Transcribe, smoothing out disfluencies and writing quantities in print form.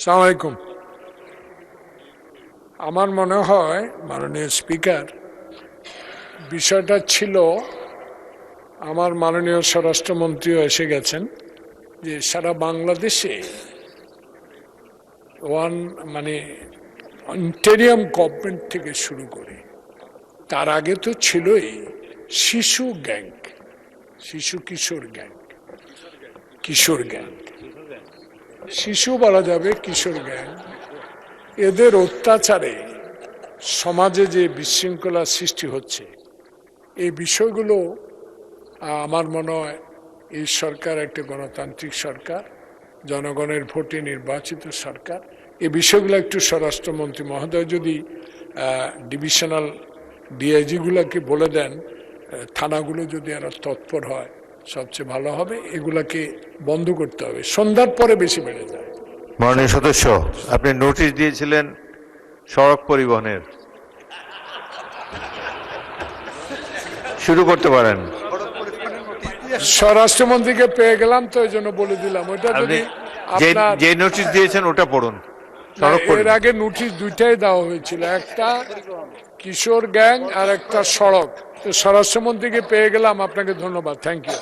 আসসালামু আলাইকুম। আমার মনে হয় মাননীয় স্পিকার, বিষয়টা ছিল, আমার মাননীয় স্বরাষ্ট্রমন্ত্রীও এসে গেছেন, যে সারা বাংলাদেশে মানে ইন্টেরিয়াম গভর্নমেন্ট থেকে শুরু করে তার আগে তো ছিলই শিশু গ্যাং, কিশোর গ্যাং, শিশু বলা যাবে, কিশোর গ্যাং, এদের অত্যাচারে সমাজে যে বিশৃঙ্খলা সৃষ্টি হচ্ছে, এই বিষয়গুলো আমার মনে হয় এই সরকার একটা গণতান্ত্রিক সরকার, জনগণের ভোটে নির্বাচিত সরকার। এই বিষয়গুলো একটু স্বরাষ্ট্রমন্ত্রী মহোদয় যদি ডিভিশনাল ডিআইজিগুলোকে বলে দেন, থানাগুলো যদি এরা তৎপর হয় সবচেয়ে ভালো হবে। এগুলাকে বন্ধ করতে হবে, সন্ধ্যার পরে বেশি বেড়ে যায়। মাননীয় সদস্য, আপনি নোটিশ দিয়েছিলেন সড়ক পরিবহনের, শুরু করতে পারেন। স্বরাষ্ট্রমন্ত্রীকে পেয়ে গেলাম তো, এই জন্য বলে দিলাম। ওইটা যদি যে নোটিশ দিয়েছেন ওটা পড়ুন। এর আগে নোটিশ দুইটাই দেওয়া হয়েছিল, একটা কিশোর গ্যাং আর একটা সড়ক। তো স্বরাষ্ট্রমন্ত্রীকে পেয়ে গেলাম, আপনাকে ধন্যবাদ, থ্যাংক ইউ।